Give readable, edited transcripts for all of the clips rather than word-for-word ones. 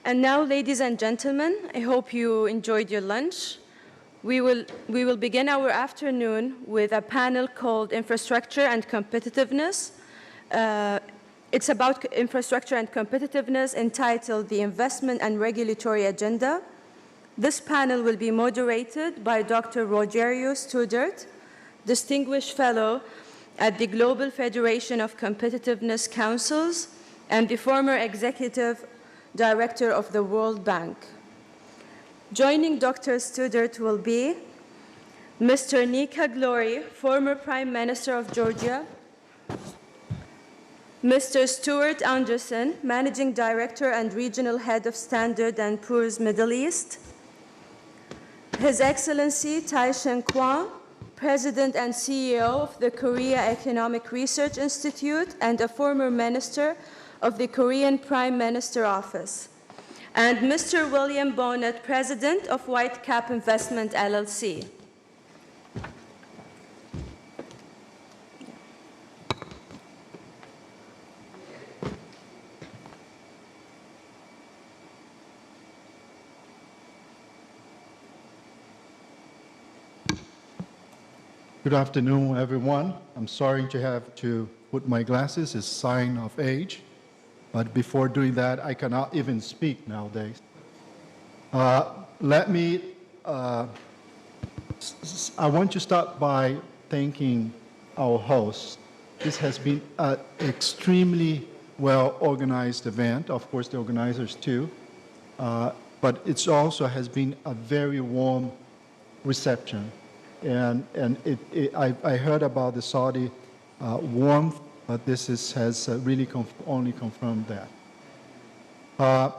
And now, ladies and gentlemen, I hope you enjoyed your lunch. We will begin our afternoon with a panel called Infrastructure and Competitiveness. It's about infrastructure and competitiveness, entitled The Investment and Regulatory Agenda. This panel will be moderated by Dr. Rogerio Studart, Distinguished Fellow at the Global Federation of Competitiveness Councils and the former Executive Director of the World Bank. Joining Dr. Studart will be Mr. Nika Gilauri, former Prime Minister of Georgia, Mr. Stuart Anderson, Managing Director and Regional Head of Standard & Poor's Middle East, His Excellency Tae-Shin Kwon, President and CEO of the Korea Economic Research Institute and a former Minister of the Korean Prime Minister Office, and Mr. William Bohnett, President of Whitecap Investment LLC. Good afternoon, everyone. I'm sorry to have to put my glasses. It's a sign of age. But before doing that, I cannot even speak nowadays. I want to start by thanking our hosts. This has been an extremely well-organized event. Of course, the organizers too. But it also has been a very warm reception. And I heard about the Saudi warmth, but this has really only confirmed that. I'm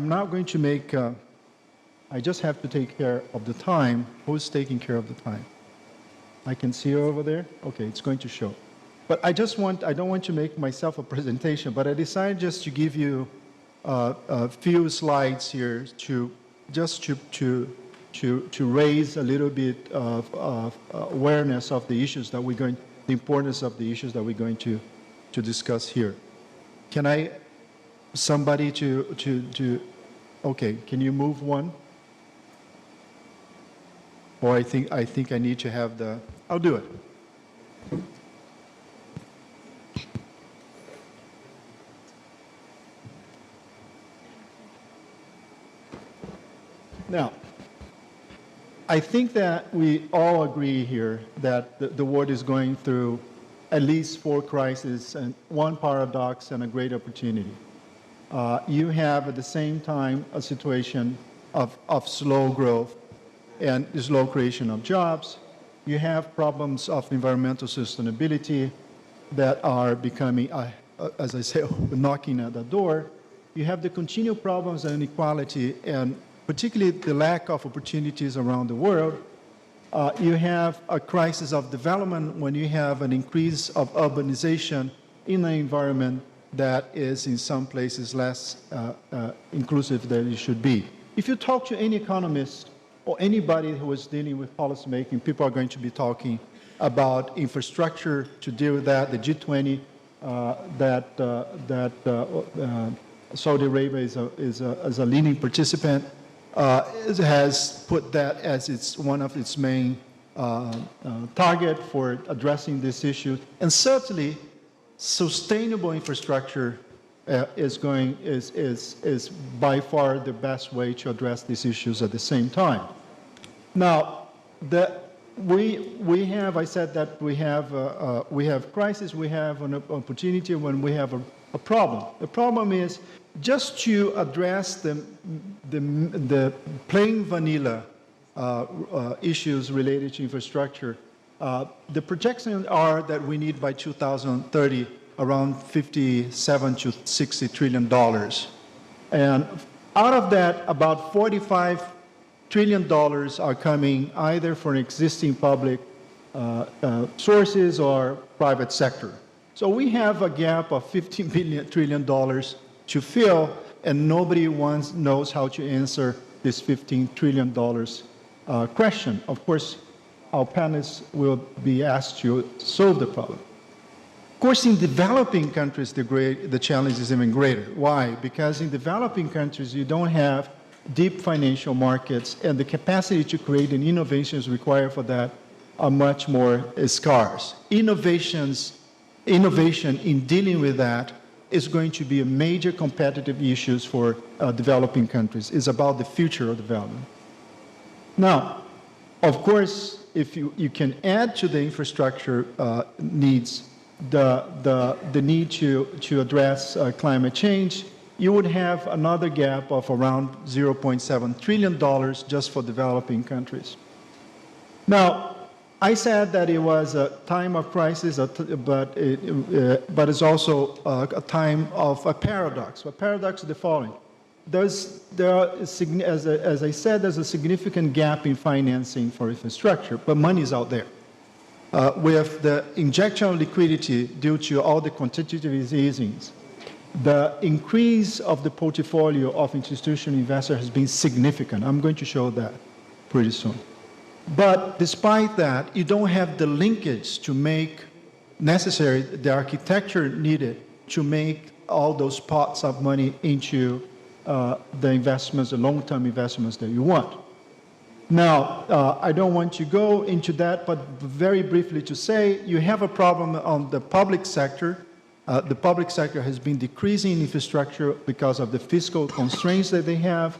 not going to make, I just have to take care of the time. Who's taking care of the time? I can see her over there? Okay, it's going to show. But I don't want to make myself a presentation, but I decided just to give you a few slides here to raise a little bit of awareness of the issues that the importance of the issues that we're going to discuss here. Can I, somebody okay, can you move one? Or I think I need to have I'll do it. Now, I think that we all agree here that the world is going through at least 4 crises and 1 paradox and a great opportunity. You have at the same time a situation of slow growth and slow creation of jobs. You have problems of environmental sustainability that are becoming, as I say, knocking at the door. You have the continued problems of inequality and particularly the lack of opportunities around the world. You have a crisis of development when you have an increase of urbanization in an environment that is in some places less inclusive than it should be. If you talk to any economist or anybody who is dealing with policymaking, people are going to be talking about infrastructure to deal with that, the G20, Saudi Arabia is a leading participant. Has put that as one of its main target for addressing this issue, and certainly sustainable infrastructure is by far the best way to address these issues at the same time. Now, we have, I said that we have crisis, we have an opportunity when we have a problem. The problem is just to address the plain vanilla issues related to infrastructure. The projections are that we need by 2030 around $57 to $60 trillion. And out of that, about $45 trillion are coming either from existing public sources or private sector. So we have a gap of $15 trillion to fill, and nobody knows how to answer this $15 trillion question. Of course, our panelists will be asked to solve the problem. Of course, in developing countries, the challenge is even greater. Why? Because in developing countries, you don't have deep financial markets, and the capacity to create and innovations required for that are much more scarce. Innovation in dealing with that is going to be a major competitive issue for developing countries. It's about the future of development. Now, of course, if you can add to the infrastructure needs the need to address climate change, you would have another gap of around $0.7 trillion just for developing countries. Now, I said that it was a time of crisis, but it's also a time of a paradox. A paradox is the following. As I said, there's a significant gap in financing for infrastructure, but money is out there. With the injection of liquidity due to all the quantitative easings, the increase of the portfolio of institutional investors has been significant. I'm going to show that pretty soon. But despite that, you don't have the linkage to make necessary, the architecture needed to make all those pots of money into the investments, the long-term investments that you want. Now, I don't want to go into that, but very briefly to say, you have a problem on the public sector. The public sector has been decreasing in infrastructure because of the fiscal constraints that they have.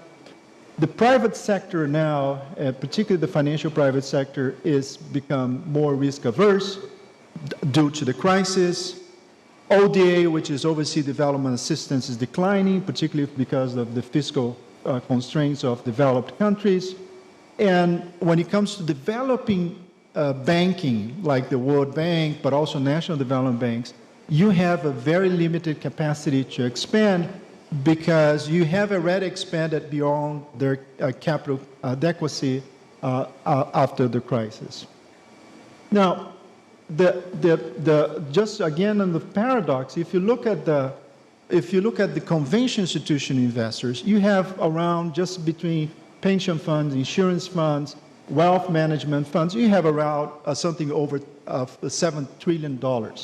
The private sector now, particularly the financial private sector, is become more risk averse due to the crisis. ODA, which is Overseas Development Assistance, is declining, particularly because of the fiscal constraints of developed countries. And when it comes to developing banking, like the World Bank, but also national development banks, you have a very limited capacity to expand because you have already expanded beyond their capital adequacy after the crisis. Now, just again on the paradox, if you look at the conventional institutional investors, you have around just between pension funds, insurance funds, wealth management funds, you have around something over $7 trillion.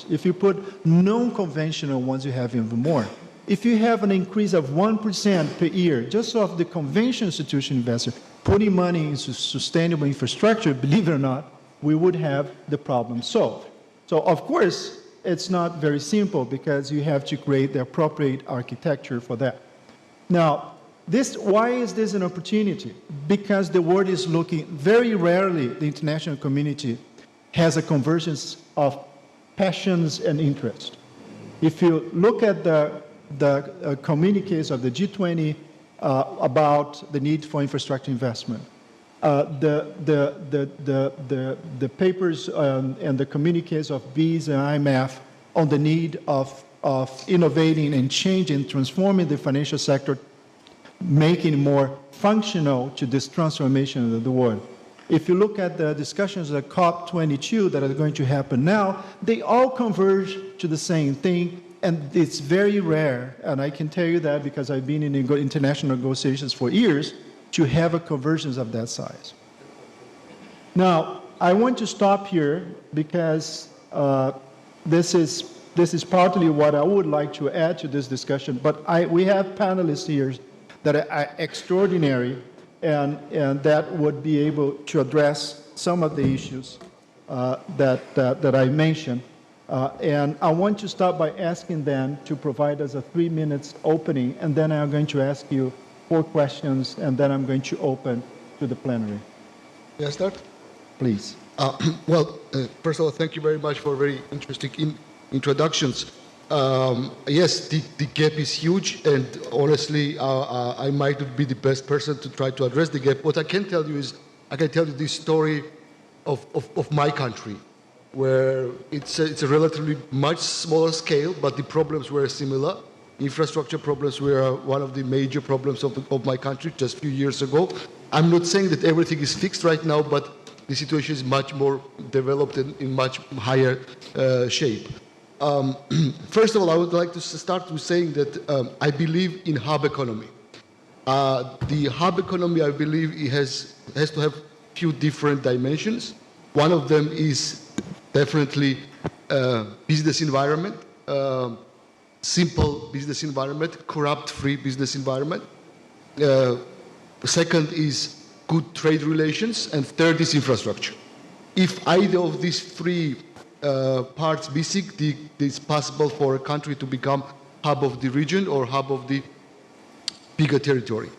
If you put non-conventional ones, you have even more. If you have an increase of 1% per year, just of the conventional institutional investor, putting money into sustainable infrastructure, believe it or not, we would have the problem solved. So, of course, it's not very simple because you have to create the appropriate architecture for that. Now, why is this an opportunity? Because the world is looking, very rarely the international community has a convergence of passions and interest. If you look at the communiques of the G20 about the need for infrastructure investment, the papers and the communiques of BEES and IMF on the need of innovating and changing, transforming the financial sector, making it more functional to this transformation of the world. If you look at the discussions at COP22 that are going to happen now, they all converge to the same thing, and it's very rare, and I can tell you that because I've been in international negotiations for years, to have a convergence of that size. Now, I want to stop here because this is partly what I would like to add to this discussion, but we have panelists here that are extraordinary and that would be able to address some of the issues that I mentioned. And I want to start by asking them to provide us a 3 minutes opening, and then I'm going to ask you 4 questions, and then I'm going to open to the plenary. May I start? Please. First of all, thank you very much for very interesting introductions. Yes, the gap is huge, and honestly, I might not be the best person to try to address the gap. What I can tell you is, I can tell you the story of my country, where it's a relatively much smaller scale, but the problems were similar. Infrastructure problems were one of the major problems of my country just a few years ago. I'm not saying that everything is fixed right now, but the situation is much more developed and in much higher shape. First of all, I would like to start with saying that I believe in hub economy. The hub economy, I believe, it has to have a few different dimensions. One of them is definitely business environment, simple business environment, corrupt-free business environment. Second is good trade relations, and third is infrastructure. If either of these three parts missing, it's possible for a country to become hub of the region or hub of the bigger territory.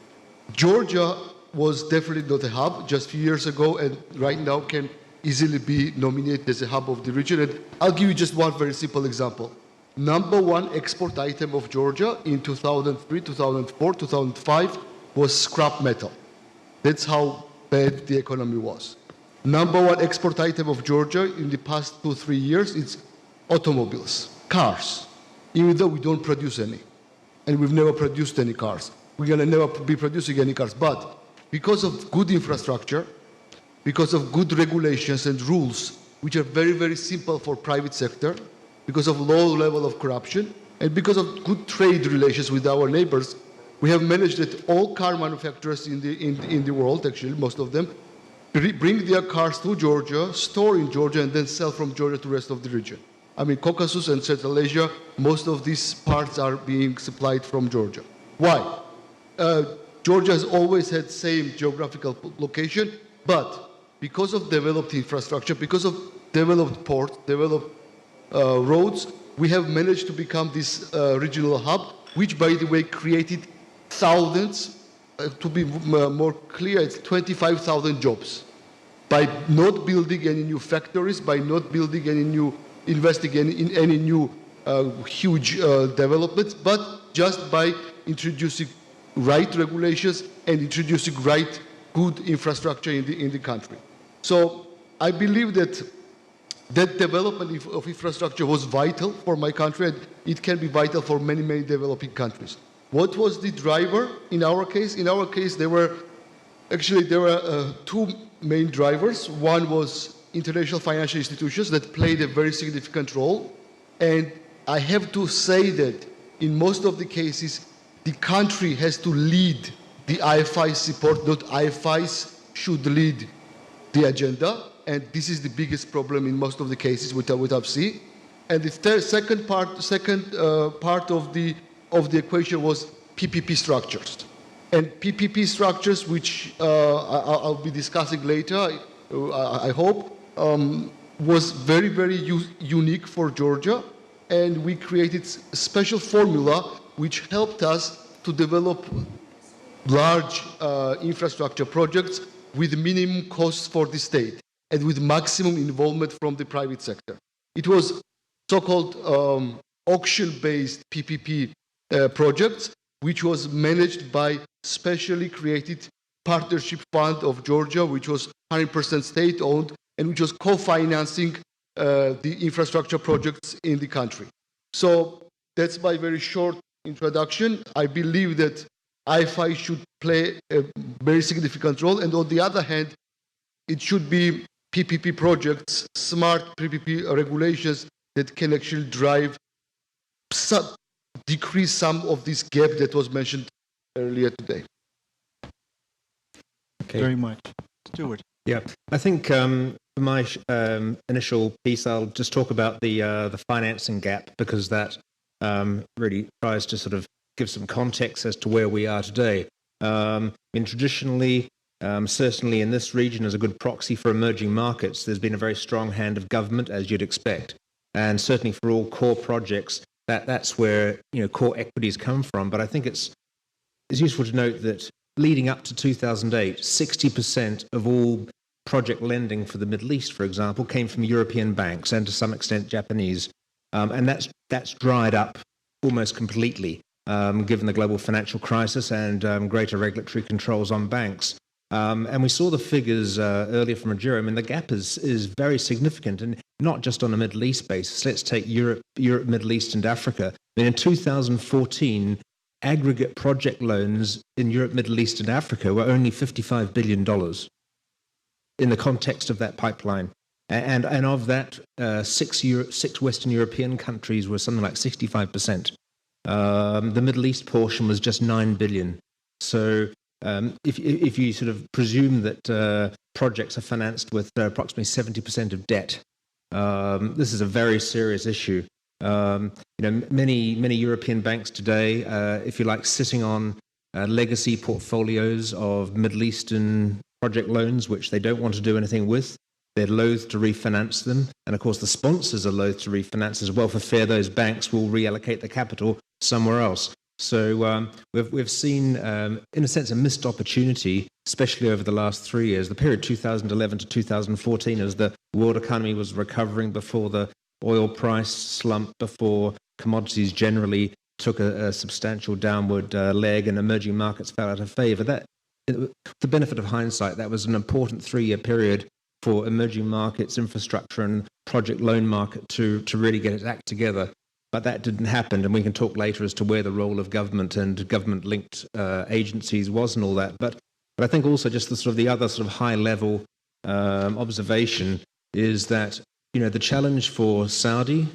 Georgia was definitely not a hub just a few years ago, and right now can easily be nominated as a hub of the region. And I'll give you just one very simple example. Number one export item of Georgia in 2003, 2004, 2005 was scrap metal. That's how bad the economy was. Number one export item of Georgia in the past 2-3 years is automobiles, cars, even though we don't produce any. And we've never produced any cars. We're going to never be producing any cars. But because of good infrastructure, because of good regulations and rules, which are very, very simple for private sector, because of low level of corruption, and because of good trade relations with our neighbors, we have managed that all car manufacturers in the world, actually, most of them, bring their cars to Georgia, store in Georgia, and then sell from Georgia to the rest of the region. I mean, Caucasus and Central Asia, most of these parts are being supplied from Georgia. Why? Georgia has always had same geographical location, but because of developed infrastructure, because of developed ports, developed roads, we have managed to become this regional hub, which, by the way, created thousands, to be more clear, it's 25,000 jobs. By not building any new factories, by not building any new, investing in any new huge developments, but just by introducing right regulations and introducing right good infrastructure in the country. So I believe that development of infrastructure was vital for my country, and it can be vital for many, many developing countries. What was the driver in our case? In our case, there were two main drivers. One was international financial institutions that played a very significant role. And I have to say that in most of the cases, the country has to lead the IFI support, not IFIs should lead the agenda. And this is the biggest problem in most of the cases with FC. And the second part of the equation was PPP structures. And PPP structures, which I'll be discussing later, I hope, was very, very unique for Georgia. And we created a special formula which helped us to develop large infrastructure projects with minimum costs for the state and with maximum involvement from the private sector. It was so-called auction-based PPP projects, which was managed by specially created partnership fund of Georgia, which was 100% state-owned, and which was co-financing the infrastructure projects in the country. So that's my very short introduction. I believe that IFI should play a very significant role, and on the other hand, it should be PPP projects, smart PPP regulations that can actually decrease some of this gap that was mentioned earlier today. Okay. Very much. Stuart. Yeah, I think for my initial piece, I'll just talk about the financing gap, because that really tries to sort of give some context as to where we are today. Traditionally, certainly in this region, as a good proxy for emerging markets, there's been a very strong hand of government, as you'd expect. And certainly for all core projects, that's where core equities come from. But I think it's useful to note that leading up to 2008, 60% of all project lending for the Middle East, for example, came from European banks and to some extent Japanese. And that's dried up almost completely, given the global financial crisis and greater regulatory controls on banks. And we saw the figures earlier from Rogerio. I mean, the gap is very significant, and not just on a Middle East basis. Let's take Europe, Middle East, and Africa. I mean, in 2014, aggregate project loans in Europe, Middle East, and Africa were only $55 billion in the context of that pipeline. And of that, six Western European countries were something like 65%. The Middle East portion was just $9 billion. So if you sort of presume that projects are financed with approximately 70% of debt, This is a very serious issue. Many European banks today, if you like, sitting on legacy portfolios of Middle Eastern project loans, which they don't want to do anything with. They're loath to refinance them. And of course, the sponsors are loath to refinance as well, for fear those banks will reallocate the capital somewhere else. So we've seen, in a sense, a missed opportunity, especially over the last 3 years, the period 2011 to 2014, as the world economy was recovering before the oil price slump, before commodities generally took a substantial downward leg and emerging markets fell out of favor. That, the benefit of hindsight, that was an important 3-year period for emerging markets, infrastructure and project loan market to really get its act together. But that didn't happen, and we can talk later as to where the role of government and government-linked agencies was and all that. But I think also just the other sort of high-level observation is that, the challenge for Saudi,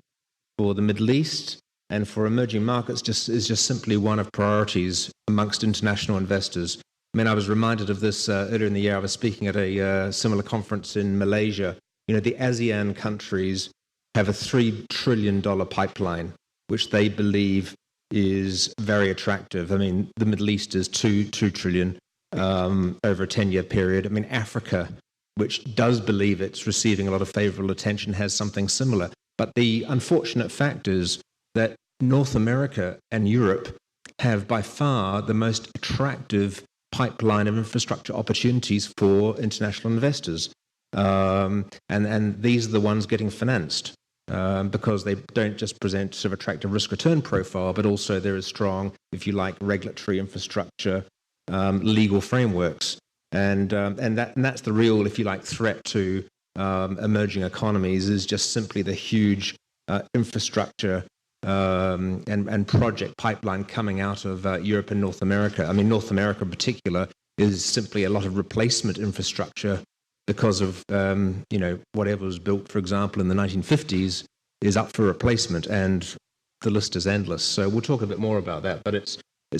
for the Middle East, and for emerging markets is just simply one of priorities amongst international investors. I mean, I was reminded of this earlier in the year. I was speaking at a similar conference in Malaysia. The ASEAN countries have a $3 trillion pipeline, which they believe is very attractive. I mean, the Middle East is $2 trillion over a 10-year period. I mean, Africa, which does believe it's receiving a lot of favorable attention, has something similar. But the unfortunate fact is that North America and Europe have by far the most attractive pipeline of infrastructure opportunities for international investors. And these are the ones getting financed because they don't just present sort of attractive risk-return profile, but also there is strong, if you like, regulatory infrastructure, legal frameworks. And that's the real, if you like, threat to emerging economies, is just simply the huge infrastructure and project pipeline coming out of Europe and North America. I mean, North America in particular is simply a lot of replacement infrastructure because of, whatever was built, for example, in the 1950s is up for replacement, and the list is endless. So we'll talk a bit more about that, but it's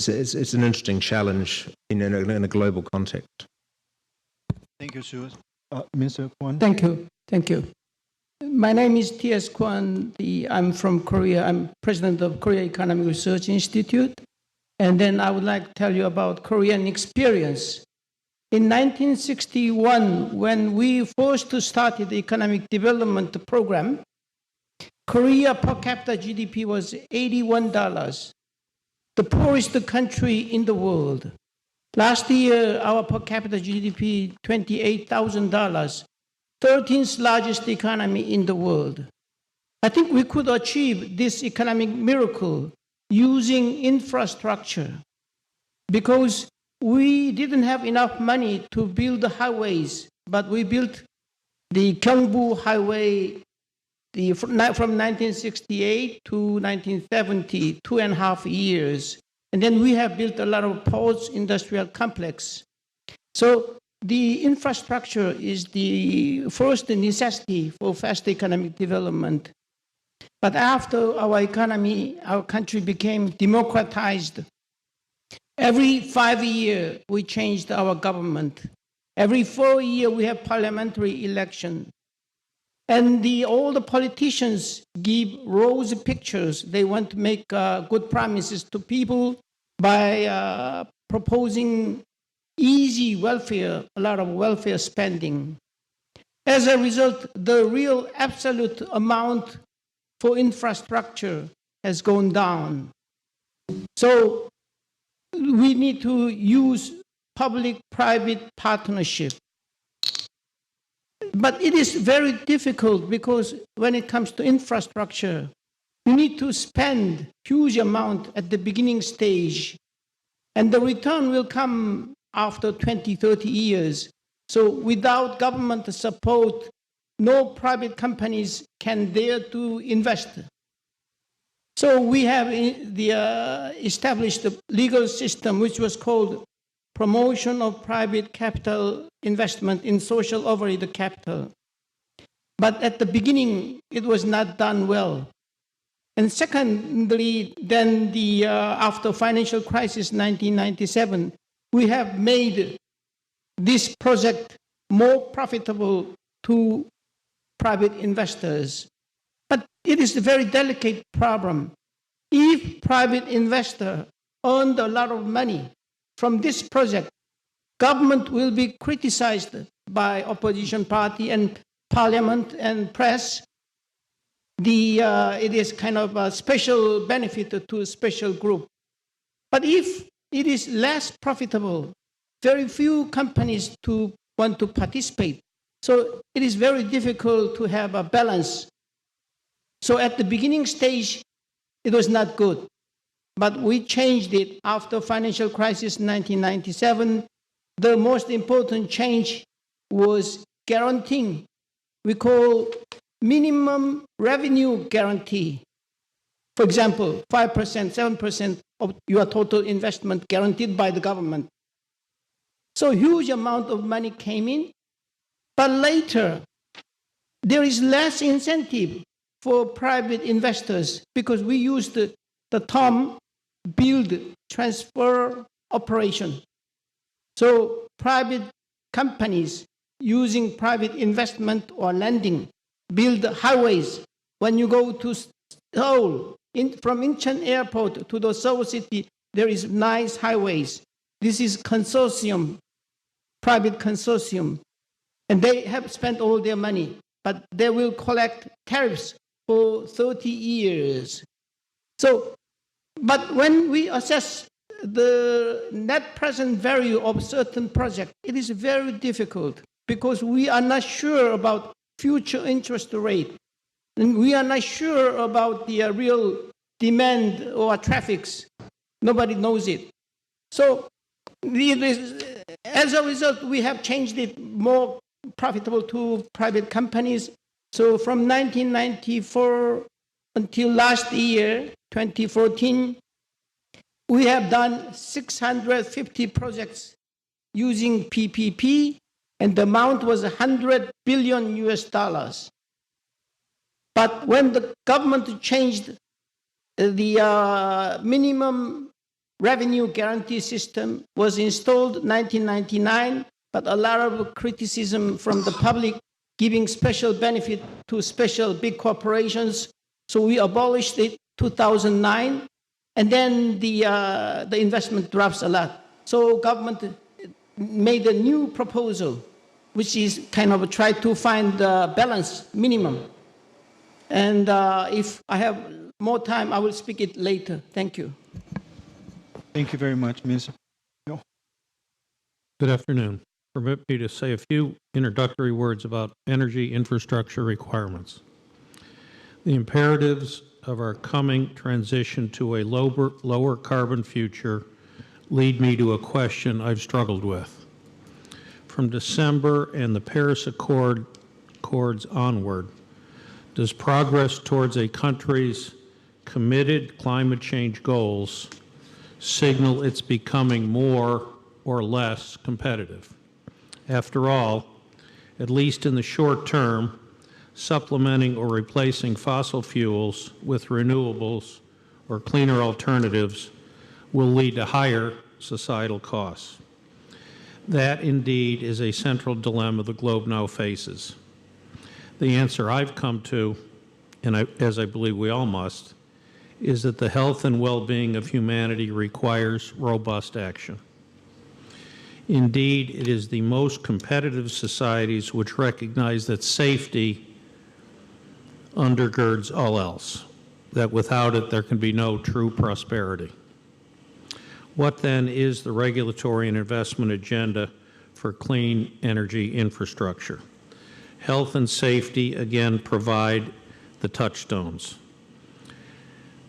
an interesting challenge in a global context. Thank you, Stuart. Mr. Kwon. Thank you. My name is T.S. Kwon. I'm from Korea. I'm president of Korea Economic Research Institute. And then I would like to tell you about Korean experience. In 1961, when we first started the economic development program, Korea per capita GDP was $81, the poorest country in the world. Last year, our per capita GDP, $28,000, 13th largest economy in the world. I think we could achieve this economic miracle using infrastructure, because we didn't have enough money to build the highways, but we built the Gyeongbu Highway from 1968 to 1970, 2.5 years. And then we have built a lot of ports, industrial complex. So the infrastructure is the first necessity for fast economic development. But after our country became democratized, every 5 years we changed our government. Every 4 years we have parliamentary election. And all the politicians give rosy pictures. They want to make good promises to people by proposing easy welfare, a lot of welfare spending. As a result, the real absolute amount for infrastructure has gone down. So we need to use public-private partnership. But it is very difficult, because when it comes to infrastructure, you need to spend huge amount at the beginning stage, and the return will come after 20, 30 years. So without government support, no private companies can dare to invest. So we have established a legal system which was called Promotion of Private Capital Investment in Social Overhead Capital. But at the beginning, it was not done well. And secondly, then after financial crisis 1997, we have made this project more profitable to private investors. But it is a very delicate problem. If private investor earned a lot of money from this project, government will be criticized by opposition party and parliament and press. It is kind of a special benefit to a special group. But if it is less profitable, very few companies want to participate. So it is very difficult to have a balance. So at the beginning stage, it was not good. But we changed it after financial crisis 1997. The most important change was guaranteeing. We call minimum revenue guarantee. For example, 5%, 7% of your total investment guaranteed by the government. So huge amount of money came in, but later there is less incentive for private investors because we used the term build, transfer, operation. So private companies using private investment or lending build highways. When you go to Seoul, from Incheon Airport to the Seoul city, there is nice highways. This is consortium, private consortium, and they have spent all their money, but they will collect tariffs for 30 years. So, but when we assess the net present value of certain project, it is very difficult because we are not sure about future interest rate, and we are not sure about the real demand or traffics. Nobody knows it. So as a result, we have changed it more profitable to private companies. So from 1994 until last year, 2014, we have done 650 projects using PPP, and the amount was $100 billion US. But when the government changed the minimum revenue guarantee system was installed in 1999, but a lot of criticism from the public giving special benefit to special big corporations. So we abolished it 2009, and then the investment drops a lot. So government made a new proposal, which is kind of try to find the balance minimum. And if I have more time, I will speak it later. Thank you. Thank you very much, Ms. Good afternoon. Permit me to say a few introductory words about energy infrastructure requirements. The imperatives of our coming transition to a lower carbon future lead me to a question I've struggled with. From December and the Paris Accords onward, does progress towards a country's committed climate change goals signal it's becoming more or less competitive? After all, at least in the short term, supplementing or replacing fossil fuels with renewables or cleaner alternatives will lead to higher societal costs. That indeed is a central dilemma the globe now faces. The answer I've come to, and as I believe we all must, is that the health and well-being of humanity requires robust action. Indeed, it is the most competitive societies which recognize that safety undergirds all else, that without it there can be no true prosperity. What then is the regulatory and investment agenda for clean energy infrastructure? Health and safety, again, provide the touchstones.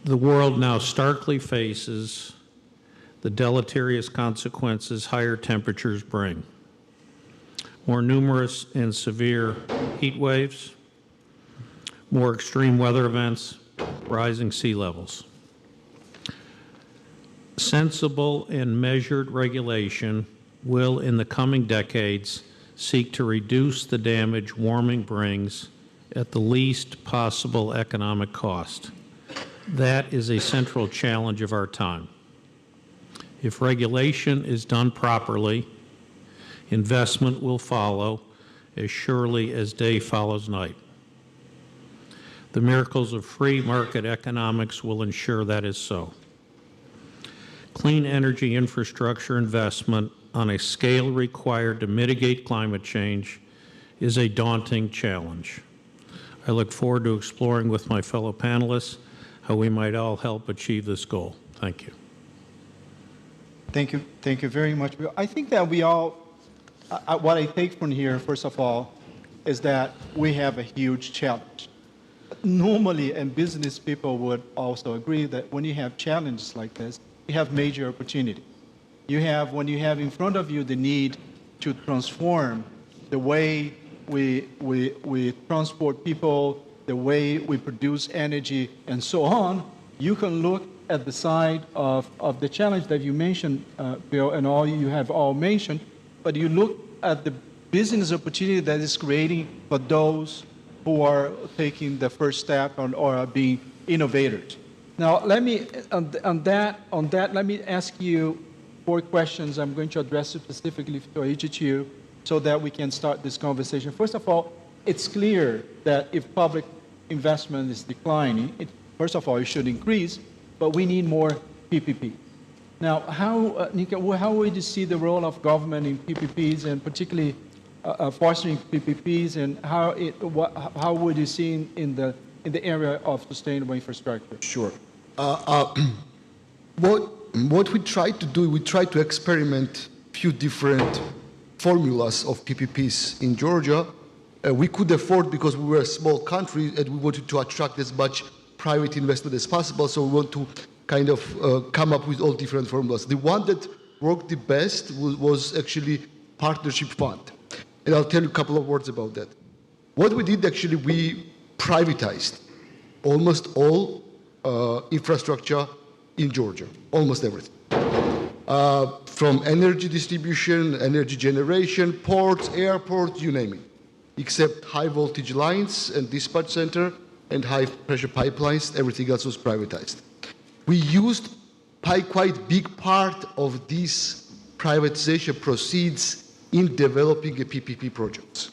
The world now starkly faces the deleterious consequences higher temperatures bring. More numerous and severe heat waves, more extreme weather events, rising sea levels. Sensible and measured regulation will, in the coming decades, seek to reduce the damage warming brings at the least possible economic cost. That is a central challenge of our time. If regulation is done properly, investment will follow as surely as day follows night. The miracles of free market economics will ensure that is so. Clean energy infrastructure investment on a scale required to mitigate climate change is a daunting challenge. I look forward to exploring with my fellow panelists how we might all help achieve this goal. Thank you. Thank you very much. I think that we all, what I take from here, first of all, is that we have a huge challenge. Normally, and business people would also agree that when you have challenges like this, you have major opportunity. When you have in front of you the need to transform the way we transport people, the way we produce energy, and so on, you can look at the side of the challenge that you mentioned, Bill, and all you have all mentioned, but you look at the business opportunity that is creating for those who are taking the first step or are being innovators. Now, let me, on that, let me ask you 4 questions. I'm going to address specifically to each of you so that we can start this conversation. First of all, it's clear that if public investment is declining, first of all, it should increase, but we need more PPP. Now, Nika, how would you see the role of government in PPPs, and particularly fostering PPPs, and how would you see in the area of sustainable infrastructure? Sure. What we try to do, we try to experiment few different formulas of PPPs in Georgia. We could afford, because we were a small country and we wanted to attract as much private investment as possible, so we want to kind of come up with all different formulas. The one that worked the best was actually partnership fund. And I'll tell you a couple of words about that. What we did, actually, we privatized almost all infrastructure in Georgia, almost everything. From energy distribution, energy generation, ports, airports, you name it, except high voltage lines and dispatch center and high pressure pipelines, everything else was privatized. We used quite big part of these privatization proceeds in developing a PPP projects.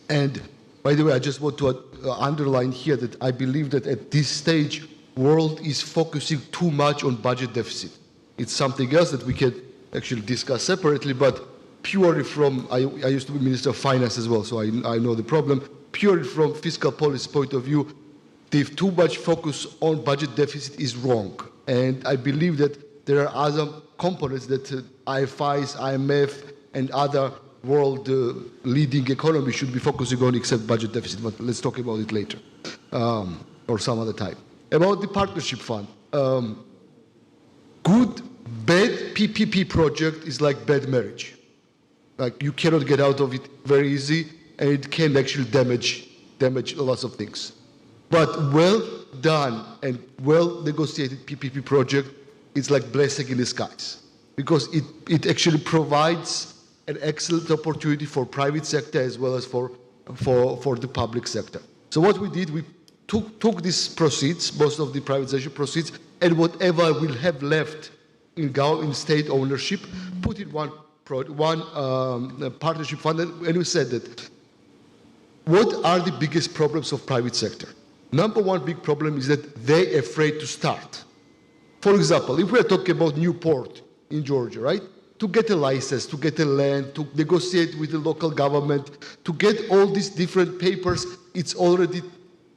And by the way, I just want to underline here that I believe that at this stage, world is focusing too much on budget deficit. It's something else that we can actually discuss separately, but purely from, I used to be Minister of Finance as well, so I know the problem. Purely from fiscal policy point of view, the too much focus on budget deficit is wrong. And I believe that there are other components that IFIs, IMF, and other world leading economies should be focusing on except budget deficit, but let's talk about it later or some other time. About the partnership fund, bad PPP project is like bad marriage. Like you cannot get out of it very easy, and it can actually damage lots of things. But well done and well negotiated PPP project is like blessing in disguise, because it actually provides an excellent opportunity for private sector as well as for the public sector. So what we did, we took these proceeds, most of the privatization proceeds, and whatever we'll have left in state ownership, put in one partnership fund, and we said that what are the biggest problems of private sector? Number one big problem is that they're afraid to start. For example, if we're talking about new port in Georgia, right? To get a license, to get a land, to negotiate with the local government, to get all these different papers, it's already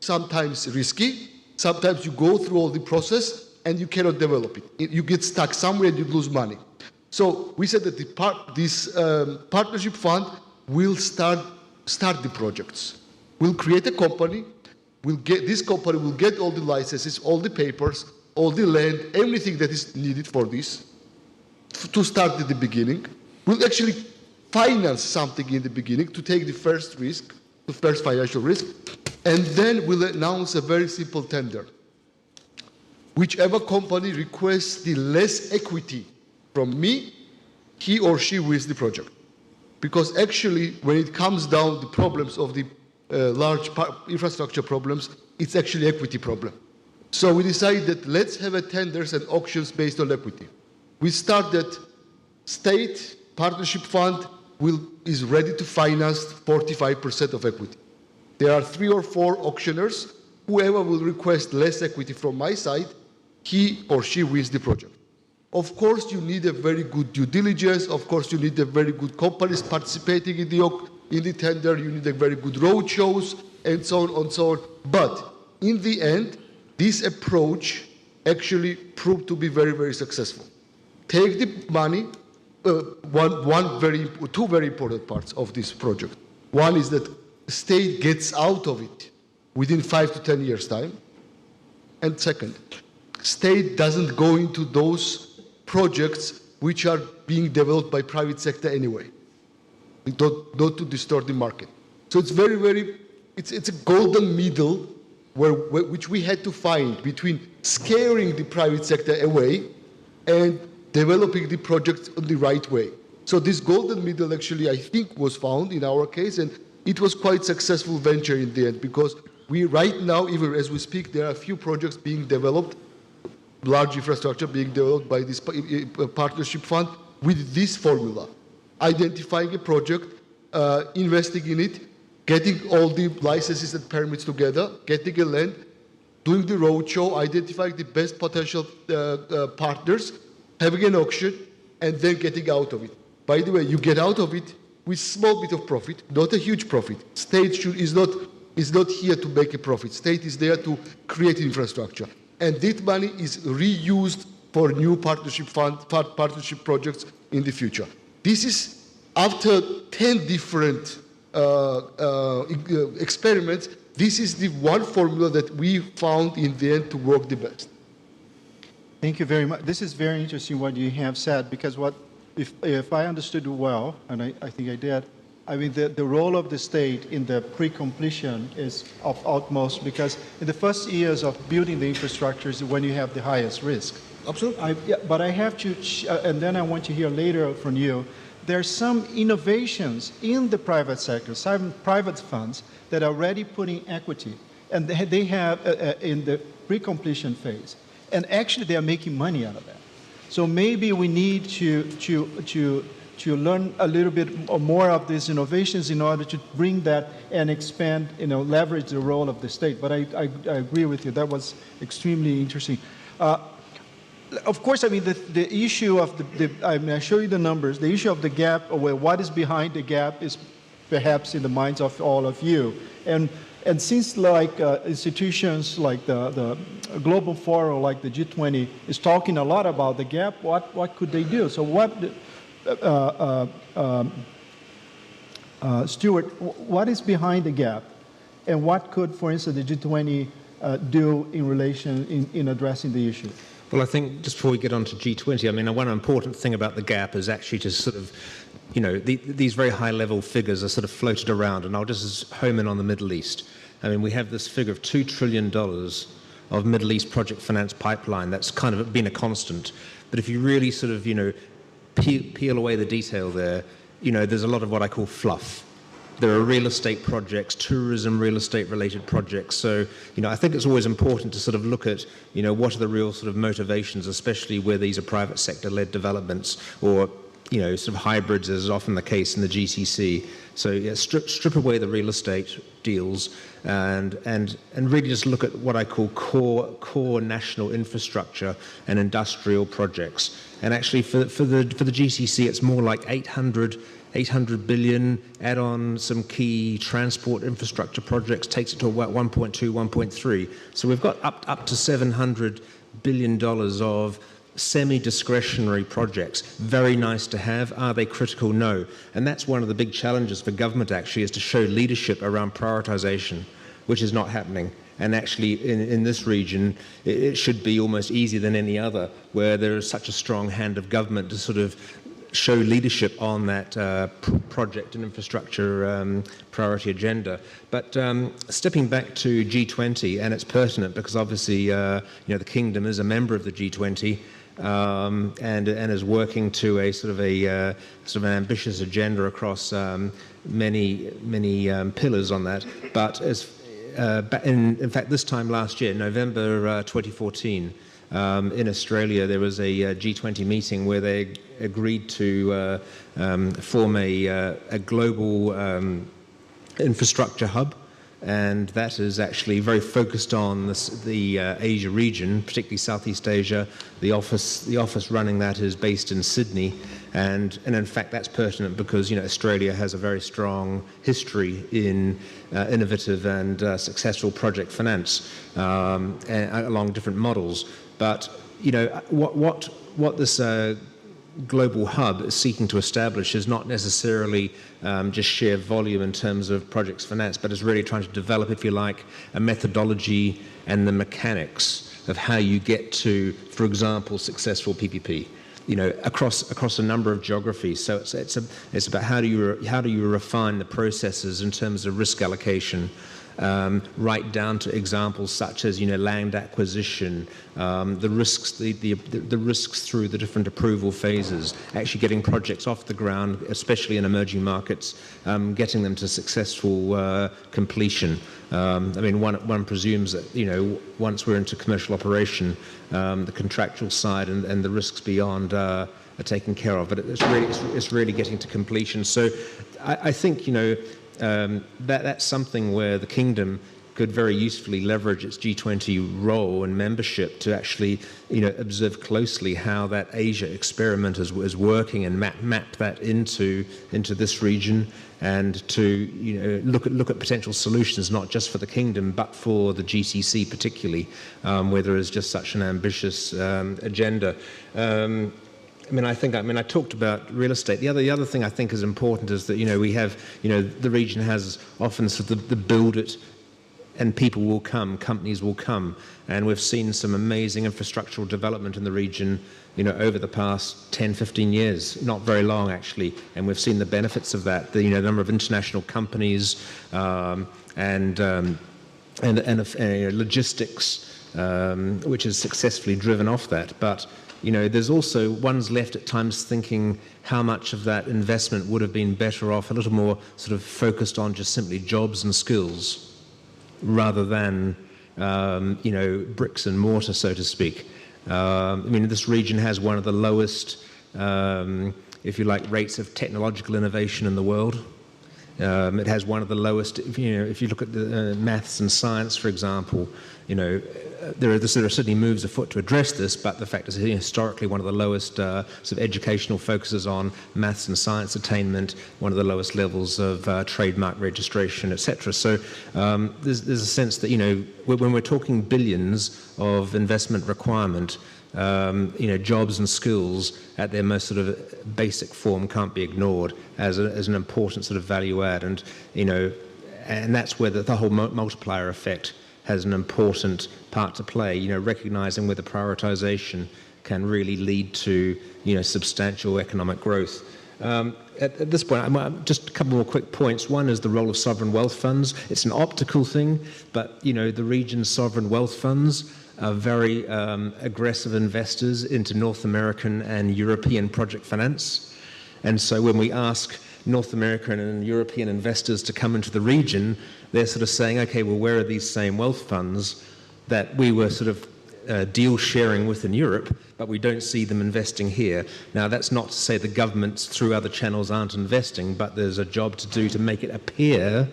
sometimes risky. Sometimes you go through all the process and you cannot develop it. You get stuck somewhere and you lose money. So we said that this partnership fund will start the projects. We'll create a company. This company will get all the licenses, all the papers, all the land, everything that is needed for this to start at the beginning. We'll actually finance something in the beginning to take the first risk, the first financial risk, and then we'll announce a very simple tender. Whichever company requests the less equity from me, he or she wins the project. Because actually, when it comes down the problems of the large infrastructure problems, it's actually equity problem. So we decided that let's have a tenders and auctions based on equity. We start that state partnership fund is ready to finance 45% of equity. There are 3 or 4 auctioneers whoever will request less equity from my side, he or she wins the project. Of course, you need a very good due diligence. Of course, you need a very good companies participating in the tender. You need a very good road shows and so on and so on. But in the end, this approach actually proved to be very, very successful. Take the money, two very important parts of this project. One is that the state gets out of it within 5 to 10 years' time. And second, state doesn't go into those projects which are being developed by private sector anyway, not to distort the market. So it's very, very, it's a golden middle which we had to find between scaring the private sector away and developing the project in the right way. So this golden middle actually, I think, was found in our case, and it was quite successful venture in the end, because we right now, even as we speak, there are a few projects being developed, large infrastructure being developed by this partnership fund with this formula, identifying a project, investing in it, getting all the licenses and permits together, getting a land, doing the roadshow, identifying the best potential partners, having an auction, and then getting out of it. By the way, you get out of it with small bit of profit, not a huge profit. State is not here to make a profit. State is there to create infrastructure. And this money is reused for new partnership projects in the future. This is after 10 different experiments, this is the one formula that we found in the end to work the best. Thank you very much. This is very interesting what you have said, because if I understood well, and I think I did, I mean, the role of the state in the pre-completion is of utmost, because in the first years of building the infrastructure is when you have the highest risk. Absolutely. But I have to, and then I want to hear later from you, there are some innovations in the private sector, some private funds that are already putting equity, and they have in the pre-completion phase, and actually they are making money out of that. So maybe we need to learn a little bit more of these innovations in order to bring that and expand, leverage the role of the state. But I agree with you. That was extremely interesting. Of course, I mean, the issue of I show you the numbers. The issue of the gap, or what is behind the gap, is perhaps in the minds of all of you. And since institutions like the Global Forum, like the G20, is talking a lot about the gap, what could they do? So Stuart, what is behind the gap, and what could, for instance, the G20 do in relation in addressing the issue? Well, I think just before we get on to G20, I mean, one important thing about the gap is actually to sort of, these very high-level figures are sort of floated around, and I'll just home in on the Middle East. I mean, we have this figure of $2 trillion of Middle East project finance pipeline. That's kind of been a constant. But if you really sort of, peel away the detail there, there's a lot of what I call fluff. There are real estate projects, tourism, real estate related projects. So, I think it's always important to sort of look at, what are the real sort of motivations, especially where these are private sector led developments, or, sort of hybrids, as is often the case in the GCC. So yeah, strip away the real estate deals and really just look at what I call core national infrastructure and industrial projects. And actually for the GCC, it's more like 800 billion, add on some key transport infrastructure projects, takes it to about 1.2, 1.3. So we've got up to $700 billion of semi-discretionary projects. Very nice to have. Are they critical? No. And that's one of the big challenges for government, actually, is to show leadership around prioritization, which is not happening. And actually, in this region, it should be almost easier than any other, where there is such a strong hand of government to sort of show leadership on that project and infrastructure priority agenda. But stepping back to G20, and it's pertinent because obviously, the Kingdom is a member of the G20 and is working to a sort of an ambitious agenda across many pillars on that. But as in fact, this time last year, November 2014. In Australia, there was a G20 meeting where they agreed to form a global infrastructure hub and that is actually very focused on the Asia region, particularly Southeast Asia. The office running that is based in Sydney, and in fact that's pertinent because Australia has a very strong history in innovative and successful project finance along different models. But what this global hub is seeking to establish is not necessarily just sheer volume in terms of projects finance, but is really trying to develop, if you like, a methodology and the mechanics of how you get to, for example, successful PPP, across a number of geographies. So it's about how do you refine the processes in terms of risk allocation, right down to examples such as land acquisition, the risks through the different approval phases, actually getting projects off the ground, especially in emerging markets, getting them to successful completion. One presumes that once we're into commercial operation, the contractual side and the risks beyond are taken care of. But it's really getting to completion. So I think that's something where the Kingdom could very usefully leverage its G20 role and membership to actually, observe closely how that Asia experiment is working and map that into this region, and to look at potential solutions not just for the Kingdom but for the GCC particularly, where there is just such an ambitious agenda. I talked about real estate. The other thing I think is important is that we have the region has often sort of the build it and people will come, companies will come, and we've seen some amazing infrastructural development in the region over the past 10, 15 years, not very long actually, and we've seen the benefits of that. The number of international companies and logistics, which is successfully driven off that, but. There's also one's left at times thinking how much of that investment would have been better off a little more sort of focused on just simply jobs and skills rather than, bricks and mortar, so to speak. This region has one of the lowest, if you like, rates of technological innovation in the world. It has one of the lowest, if you look at the maths and science, for example, there are certainly moves afoot to address this, but the fact is historically one of the lowest sort of educational focuses on maths and science attainment, one of the lowest levels of trademark registration, etc. So there's a sense that, when we're talking billions of investment requirement, jobs and skills at their most sort of basic form can't be ignored as an important sort of value add, and and that's where the whole multiplier effect has an important part to play. Recognizing where the prioritization can really lead to substantial economic growth. At this point, just a couple more quick points. One is the role of sovereign wealth funds. It's an optical thing, but the region's sovereign wealth funds are very aggressive investors into North American and European project finance. And so when we ask North American and European investors to come into the region, they're sort of saying, okay, well, where are these same wealth funds that we were sort of deal sharing with in Europe, but we don't see them investing here? Now, that's not to say the governments through other channels aren't investing, but there's a job to do to make it appear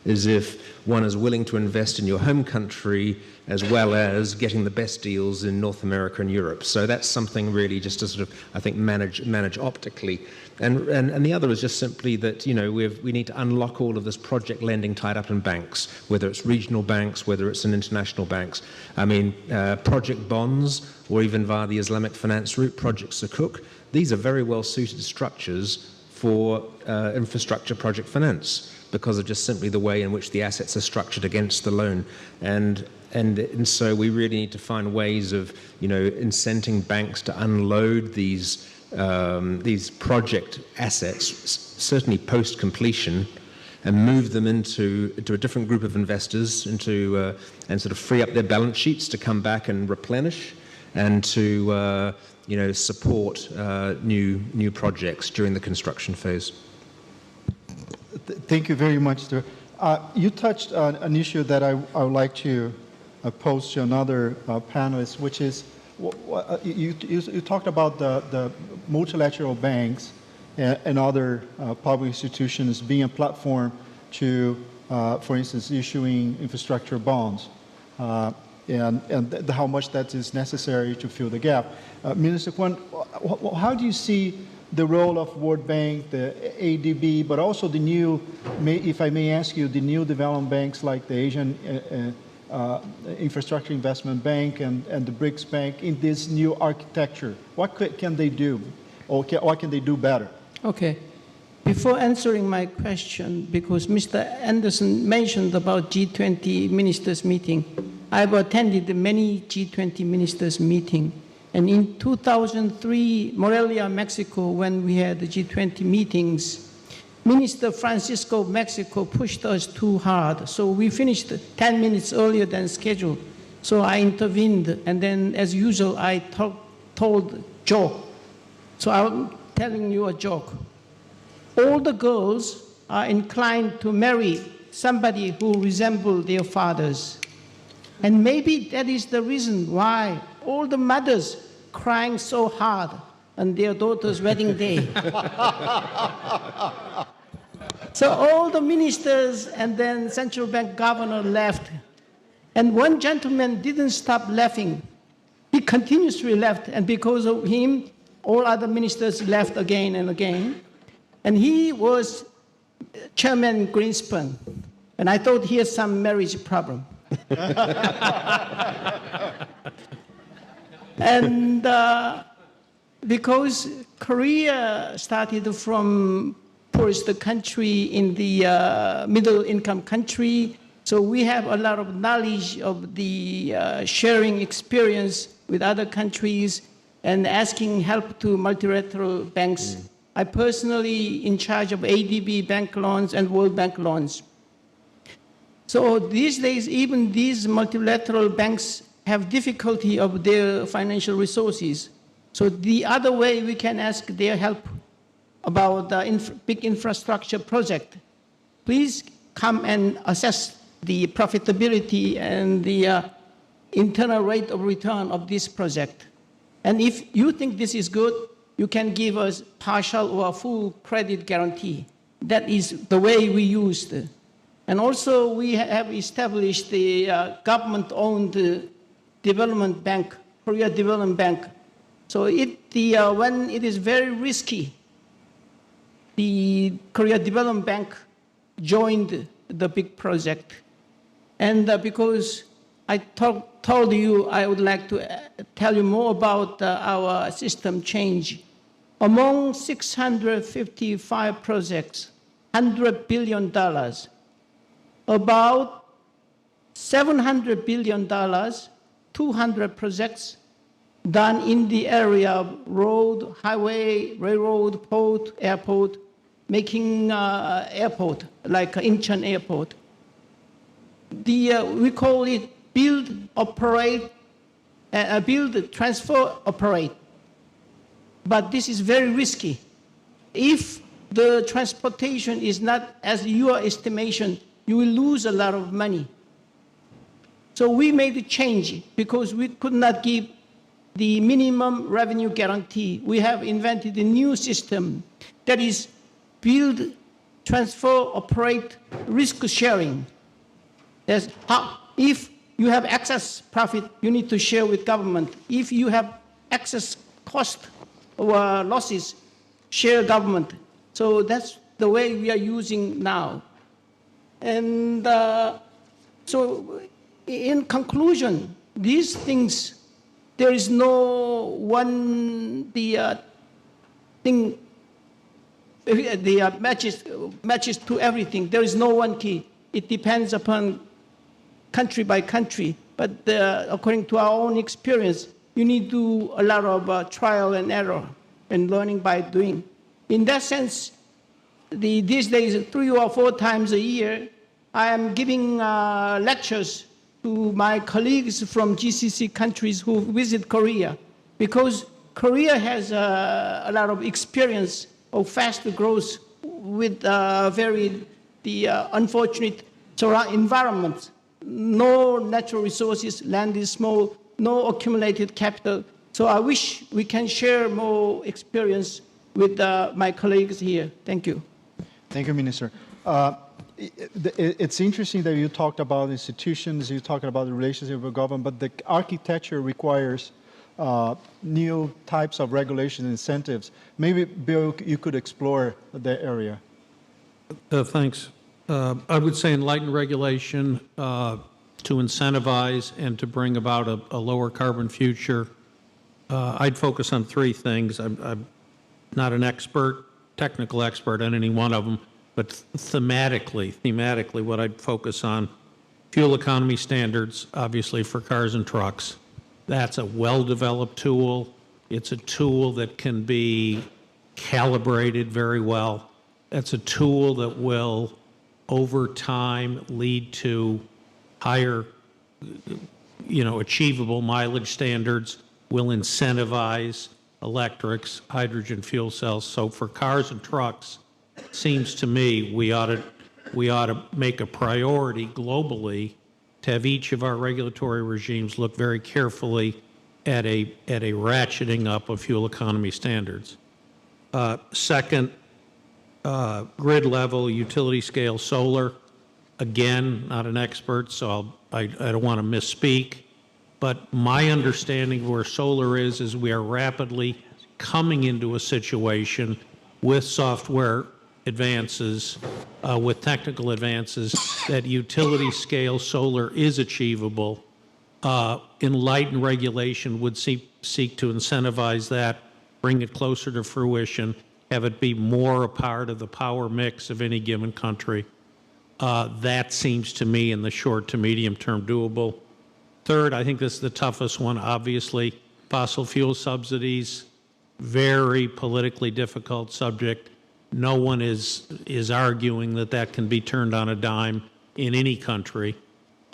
as if one is willing to invest in your home country as well as getting the best deals in North America and Europe. So that's something really just to sort of, I think, manage optically. And the other is just simply that, we need to unlock all of this project lending tied up in banks, whether it's regional banks, whether it's in international banks. Project bonds, or even via the Islamic finance route, Project Sukuk, these are very well suited structures for infrastructure project finance, because of just simply the way in which the assets are structured against the loan. And so we really need to find ways of, incenting banks to unload these project assets, certainly post-completion, and move them into a different group of investors, and sort of free up their balance sheets to come back and replenish, and to support new projects during the construction phase. Thank you very much, Stuart. You touched on an issue that I would like to pose to another panelist, which is you talked about the multilateral banks and other public institutions being a platform to for instance, issuing infrastructure bonds, and how much that is necessary to fill the gap. Minister Kwon, how do you see the role of World Bank, the ADB, but also the new, if I may ask you, the new development banks like the Asian Infrastructure Investment Bank and the BRICS Bank in this new architecture? What can they do, or what can they do better? Okay. Before answering my question, because Mr. Anderson mentioned about G20 ministers meeting, I've attended many G20 ministers meeting. And in 2003, Morelia, Mexico, when we had the G20 meetings, Minister Francisco of Mexico pushed us too hard. So we finished 10 minutes earlier than scheduled. So I intervened, and then as usual, I told a joke. So I'm telling you a joke. All the girls are inclined to marry somebody who resembles their fathers. And maybe that is the reason why all the mothers crying so hard on their daughter's wedding day. So all the ministers and then central bank governor left. And one gentleman didn't stop laughing. He continuously left, and because of him, all other ministers left again and again. And he was Chairman Greenspan. And I thought he had some marriage problem. And because Korea started from poorest country in the middle income country, so we have a lot of knowledge of the sharing experience with other countries and asking help to multilateral banks. I personally in charge of ADB bank loans and World Bank loans. So these days, even these multilateral banks have difficulty of their financial resources. So the other way we can ask their help about the big infrastructure project. Please come and assess the profitability and the internal rate of return of this project. And if you think this is good, you can give us partial or full credit guarantee. That is the way we used. And also we have established the government-owned development bank, Korea Development Bank. So when it is very risky, the Korea Development Bank joined the big project. And because I told you I would like to tell you more about our system change. Among 655 projects, $100 billion, about $700 billion, 200 projects done in the area of road, highway, railroad, port, airport, making airport, like Incheon Airport. We call it build, operate, build, transfer, operate. But this is very risky. If the transportation is not as your estimation, you will lose a lot of money. So we made a change because we could not give the minimum revenue guarantee. We have invented a new system that is build, transfer, operate, risk sharing. That's how, if you have excess profit, you need to share with government. If you have excess cost or losses, share government. So that's the way we are using now. And so in conclusion, these things, there is no one thing matches to everything. There is no one key. It depends upon country by country. But according to our own experience, you need to do a lot of trial and error and learning by doing. In that sense, these days, 3 or 4 times a year, I am giving lectures to my colleagues from GCC countries who visit Korea, because Korea has a lot of experience of fast growth with the unfortunate environment. No natural resources, land is small, no accumulated capital. So I wish we can share more experience with my colleagues here. Thank you. Thank you, Minister. It's interesting that you talked about institutions, you talked about the relationship with government, but the architecture requires new types of regulation incentives. Maybe, Bill, you could explore that area. Thanks. I would say enlightened regulation to incentivize and to bring about a lower carbon future. I'd focus on three things. I'm not an expert, technical expert on any one of them, but thematically, what I'd focus on, fuel economy standards, obviously for cars and trucks. That's a well-developed tool. It's a tool that can be calibrated very well. That's a tool that will, over time, lead to higher, achievable mileage standards, will incentivize electrics, hydrogen fuel cells. So for cars and trucks, seems to me we ought to make a priority globally to have each of our regulatory regimes look very carefully at a ratcheting up of fuel economy standards. Second, grid level utility scale solar. Again, not an expert, so I don't want to misspeak. But my understanding of where solar is we are rapidly coming into a situation with software advances, with technical advances, that utility scale solar is achievable. Enlightened regulation would seek to incentivize that, bring it closer to fruition, have it be more a part of the power mix of any given country. That seems to me in the short to medium term doable. Third, I think this is the toughest one, obviously, fossil fuel subsidies, very politically difficult subject. No one is arguing that can be turned on a dime in any country.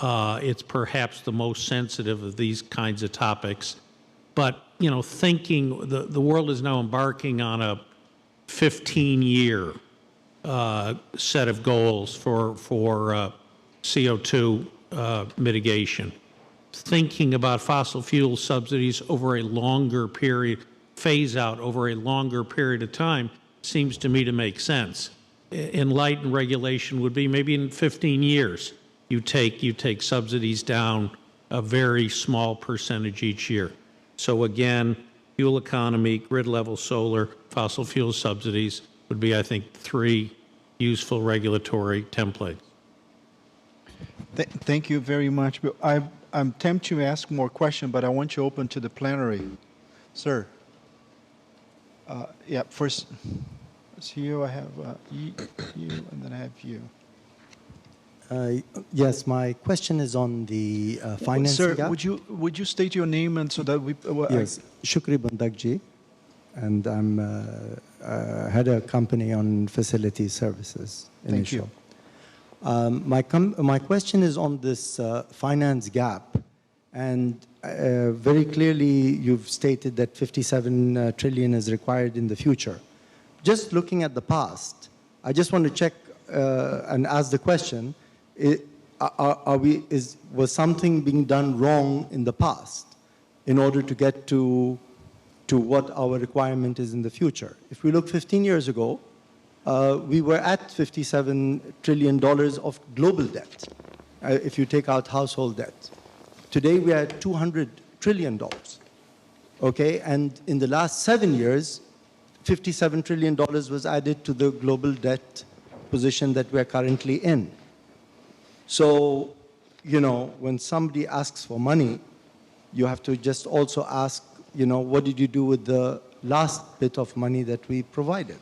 It's perhaps the most sensitive of these kinds of topics. But, thinking the world is now embarking on a 15-year set of goals for CO2 mitigation. Thinking about fossil fuel subsidies over a longer period, phase out over a longer period of time, seems to me to make sense. Enlightened regulation would be maybe in 15 years, you take subsidies down a very small percentage each year. So again, fuel economy, grid level solar, fossil fuel subsidies would be, I think, three useful regulatory templates. Thank you very much, Bill. I'm tempted to ask more questions, but I want you open to the plenary. Sir. Yeah, first, it's you, I have you, and then I have you. Yes, my question is on the financing gap. Sir, would you state your name and so that we... Yes, Shukri Bandakji, and I'm had a company on facility services. Thank you. My question is on this finance gap, and very clearly you've stated that 57 trillion is required in the future. Just looking at the past, I just want to check and ask the question, was something being done wrong in the past in order to get to what our requirement is in the future? If we look 15 years ago, we were at $57 trillion of global debt, if you take out household debt. Today, we are at $200 trillion, okay? And in the last 7 years, $57 trillion was added to the global debt position that we're currently in. So, when somebody asks for money, you have to just also ask, what did you do with the last bit of money that we provided?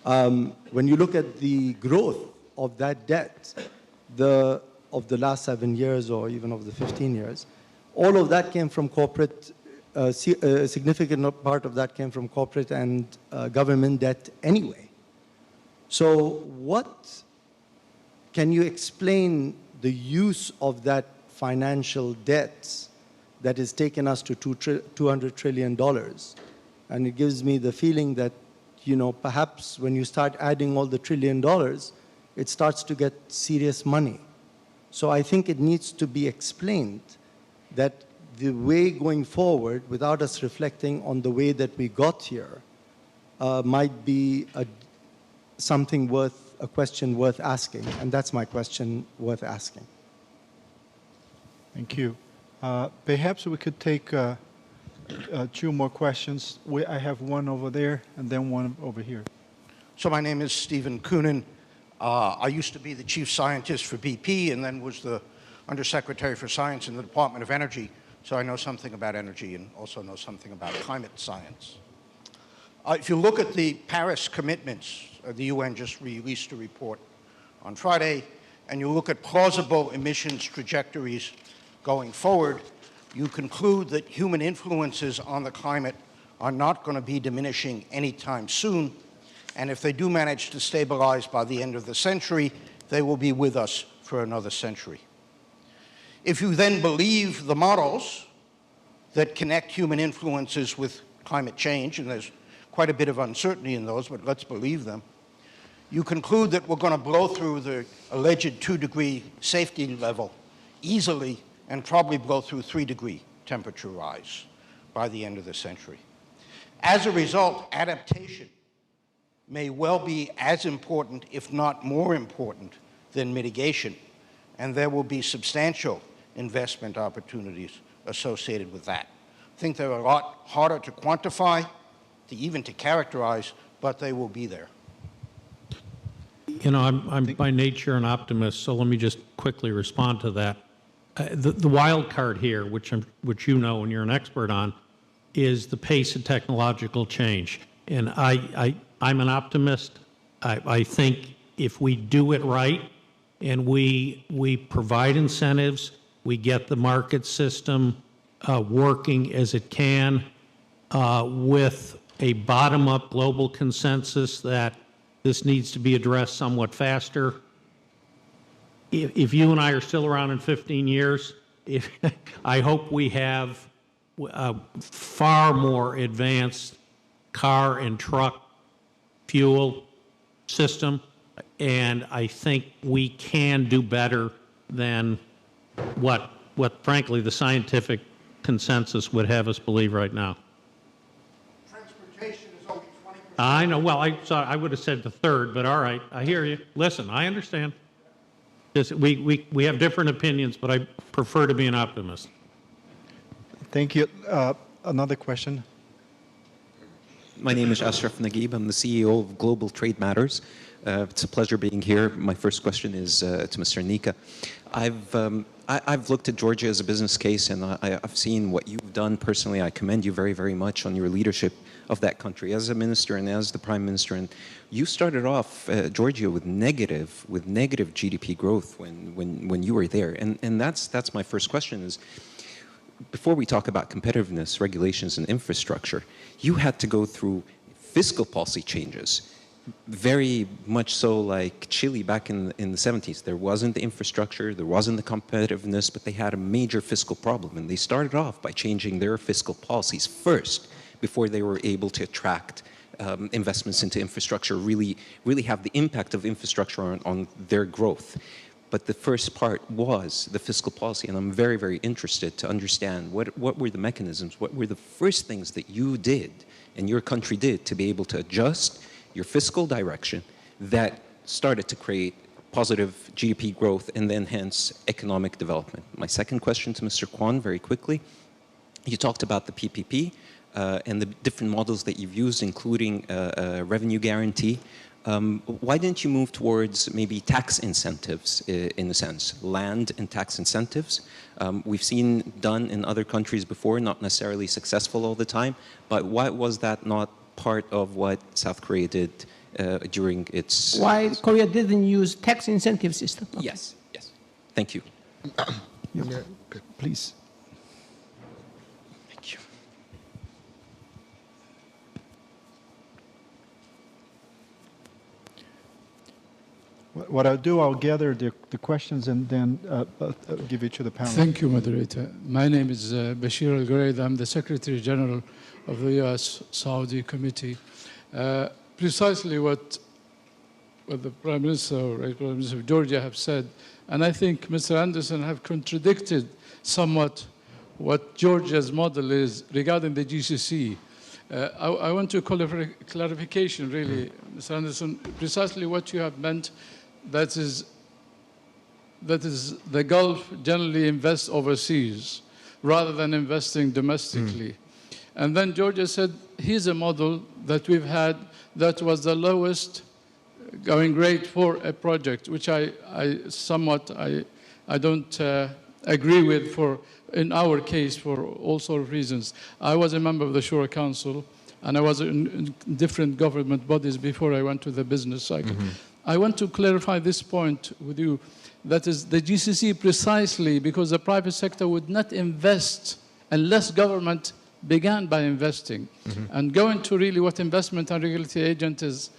When you look at the growth of that debt, of the last 7 years or even of the 15 years, all of that came from corporate, a significant part of that came from corporate and government debt anyway. So can you explain the use of that financial debt that has taken us to $200 trillion? And it gives me the feeling that, perhaps when you start adding all the $1 trillion, it starts to get serious money. So I think it needs to be explained that the way going forward, without us reflecting on the way that we got here, might be something worth a question worth asking, and that's my question worth asking. Thank you. Perhaps we could take 2 more questions. I have one over there and then one over here. So my name is Stephen Coonan. I used to be the chief scientist for BP and then was the undersecretary for science in the Department of Energy. So I know something about energy and also know something about climate science. If you look at the Paris commitments, the UN just released a report on Friday, and you look at plausible emissions trajectories going forward, you conclude that human influences on the climate are not going to be diminishing anytime soon, and if they do manage to stabilize by the end of the century, they will be with us for another century. If you then believe the models that connect human influences with climate change, and there's quite a bit of uncertainty in those, but let's believe them, you conclude that we're going to blow through the alleged 2-degree safety level easily and probably blow through 3-degree temperature rise by the end of the century. As a result, adaptation may well be as important, if not more important, than mitigation, and there will be substantial investment opportunities associated with that. I think they're a lot harder to quantify, even to characterize, but they will be there. You know, I'm by nature an optimist, so let me just quickly respond to that. The wild card here, which you know and you're an expert on, is the pace of technological change. And I'm an optimist. I think if we do it right and we provide incentives, we get the market system working as it can with a bottom-up global consensus that this needs to be addressed somewhat faster. If you and I are still around in 15 years, I hope we have a far more advanced car and truck fuel system, and I think we can do better than what frankly the scientific consensus would have us believe right now. Transportation is only 20%. I know. Well, I would have said the third, but all right, I hear you. Listen, I understand. Just, we have different opinions, but I prefer to be an optimist. Thank you. Another question. My name is Ashraf Naguib. I'm the CEO of Global Trade Matters. It's a pleasure being here. My first question is to Mr. Nika. I've looked at Georgia as a business case, and I've seen what you've done personally. I commend you very, very much on your leadership of that country as a minister and as the prime minister. And you started off Georgia with negative GDP growth when you were there. And that's my first question is, before we talk about competitiveness, regulations, and infrastructure, you had to go through fiscal policy changes, very much so like Chile back in the 70s. There wasn't the infrastructure, there wasn't the competitiveness, but they had a major fiscal problem. And they started off by changing their fiscal policies first before they were able to attract investments into infrastructure, really have the impact of infrastructure on their growth. But the first part was the fiscal policy, and I'm very, very interested to understand what were the mechanisms, what were the first things that you did and your country did to be able to adjust your fiscal direction that started to create positive GDP growth and then hence economic development. My second question to Mr. Kwon, very quickly. You talked about the PPP and the different models that you've used, including revenue guarantee. Why didn't you move towards maybe tax incentives in a sense, land and tax incentives? We've seen done in other countries before, not necessarily successful all the time, but why was that not part of what South Korea did during its... Why Korea didn't use tax incentive system? Okay. Yes. Thank you. Please. Thank you. What I'll do, I'll gather the questions and then give it to the panel. Thank you, Moderator. My name is Bashir Al-Ghuraid. I'm the Secretary General of the U.S.-Saudi Committee. Precisely what the Prime Minister or Prime Minister of Georgia have said, and I think Mr. Anderson have contradicted somewhat what Georgia's model is regarding the GCC. I want to clarification, really, Mr. Anderson, precisely what you have meant. That is the Gulf generally invests overseas rather than investing domestically. And then Georgia said, here's a model that we've had that was the lowest going rate for a project, which I don't agree with in our case for all sorts of reasons. I was a member of the Shura Council, and I was in different government bodies before I went to the business cycle. I want to clarify this point with you. That is, the GCC precisely because the private sector would not invest unless government began by investing. And going to really what investment and regulatory agendas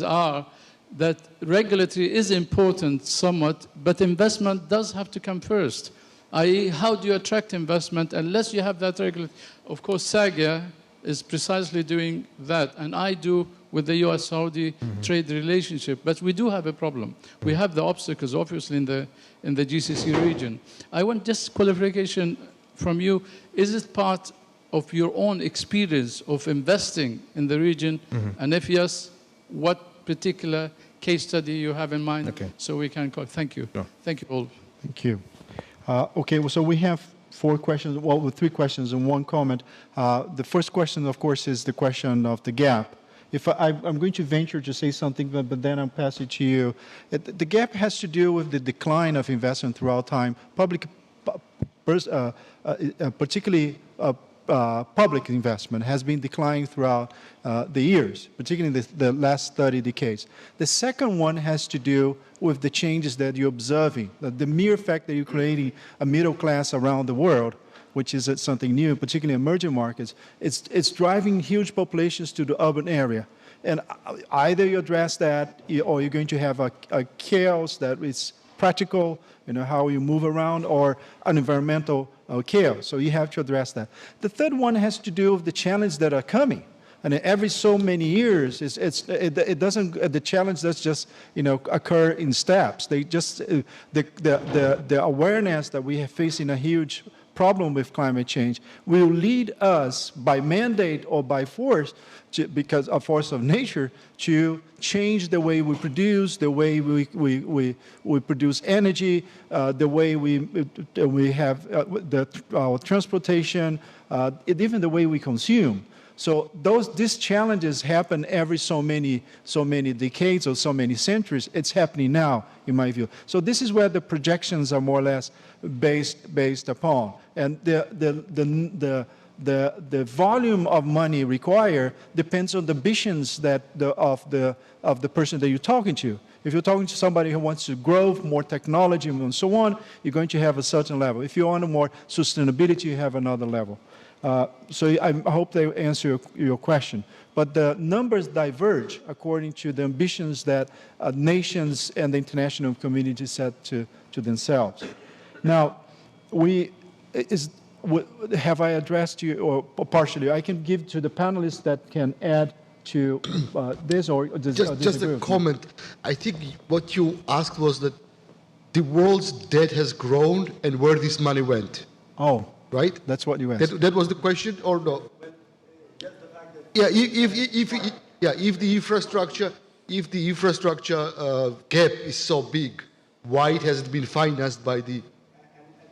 are, that regulatory is important somewhat, but investment does have to come first. I.e., how do you attract investment unless you have that regulatory? Of course, SAGA is precisely doing that, and I do with the US-Saudi trade relationship. But we do have a problem. We have the obstacles, obviously, in the GCC region. I want just qualification from you. Is it part of your own experience of investing in the region? And if yes, what particular case study you have in mind? So we can call. Thank you. Sure. Thank you all. Thank you. Okay, well, so we have 4 questions, well, with 3 questions and 1 comment. The first question, of course, is the question of the gap. If I'm going to venture to say something, but then I'll pass it to you. The gap has to do with the decline of investment throughout time, particularly public investment has been declining throughout the years, particularly the last 30 decades. The second one has to do with the changes that you're observing, the mere fact that you're creating a middle class around the world, which is something new, particularly emerging markets. It's driving huge populations to the urban area. And either you address that, or you're going to have a chaos that is practical, how you move around, or an environmental chaos. So you have to address that. The third one has to do with the challenges that are coming. And every so many years, the challenge doesn't just occur in steps. They just the awareness that we are facing a huge problem with climate change will lead us by mandate or by force, because of force of nature, to change the way we produce, the way we produce energy, the way we have our transportation, even the way we consume. So these challenges happen every so many decades or so many centuries. It's happening now, in my view. So this is where the projections are more or less based upon, and the volume of money required depends on the ambitions of the person that you're talking to. If you're talking to somebody who wants to grow more technology and so on, you're going to have a certain level. If you want more sustainability, you have another level. So I hope they answer your question. But the numbers diverge according to the ambitions that nations and the international community set to themselves. Now, have I addressed you, or partially? I can give to the panelists that can add to this, or just a comment. I think what you asked was that the world's debt has grown and where this money went. Oh. Right? That's what you asked. That was the question, or no? Yeah, if the infrastructure gap is so big, why it hasn't been financed by the? And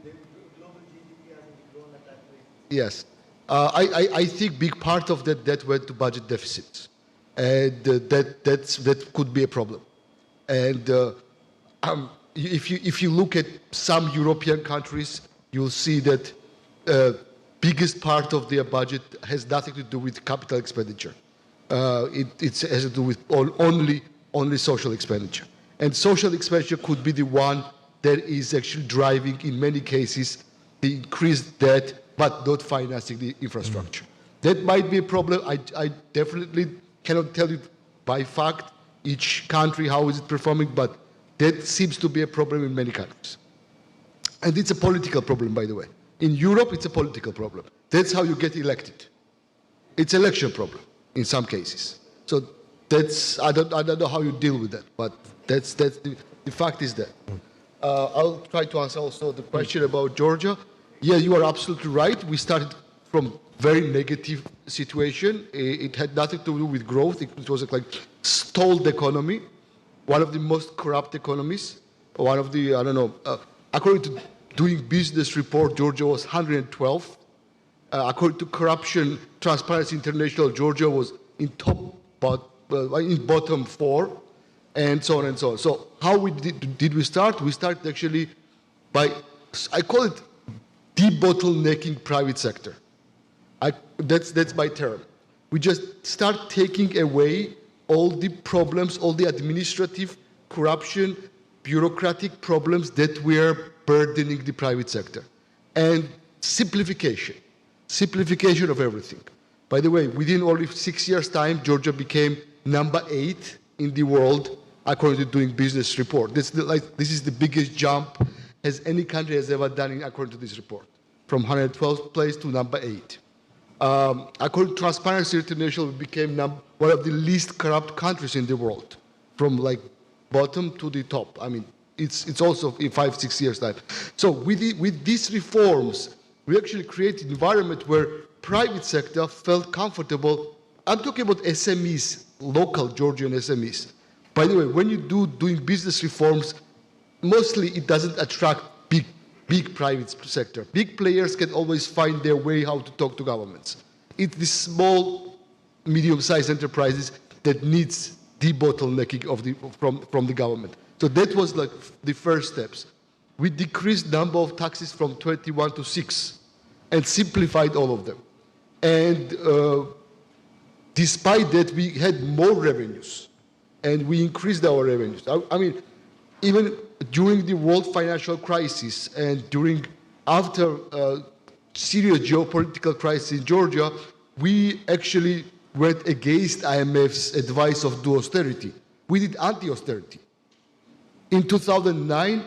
the global GDP hasn't grown at that rate. Yes, I think big part of that went to budget deficits, and that could be a problem. And if you look at some European countries, you'll see that. Biggest part of their budget has nothing to do with capital expenditure. It has to do with only social expenditure. And social expenditure could be the one that is actually driving, in many cases, the increased debt, but not financing the infrastructure. That might be a problem. I definitely cannot tell you by fact each country how is it performing, but that seems to be a problem in many countries. And it's a political problem, by the way. In Europe, it's a political problem. That's how you get elected. It's an election problem in some cases. So I don't know how you deal with that, but that's the fact is that. I'll try to answer also the question about Georgia. Yeah, you are absolutely right. We started from very negative situation. It had nothing to do with growth. It was like stalled economy, one of the most corrupt economies, one of the, I don't know, according to Doing Business report, Georgia was 112th. According to Corruption Transparency International, Georgia was in bottom 4, and so on and so on. So how did we start? We started actually by, I call it debottlenecking private sector. That's my term. We just start taking away all the problems, all the administrative, corruption, bureaucratic problems that were burdening the private sector. And simplification of everything. By the way, within only 6 years' time, Georgia became number 8 in the world, according to Doing Business report. This is the biggest jump as any country has ever done, according to this report, from 112th place to number 8. According to Transparency International, we became one of the least corrupt countries in the world, from like bottom to the top. I mean, it's also in 5-6 years' time. So with these reforms, we actually created an environment where private sector felt comfortable. I'm talking about SMEs, local Georgian SMEs. By the way, when you doing business reforms, mostly it doesn't attract big private sector. Big players can always find their way how to talk to governments. It's the small, medium-sized enterprises that needs debottlenecking from the government. So that was like the first steps. We decreased number of taxes from 21 to 6 and simplified all of them. And despite that, we had more revenues and we increased our revenues. I mean, even during the world financial crisis and after serious geopolitical crisis in Georgia, we actually went against IMF's advice of do austerity. We did anti-austerity. In 2009,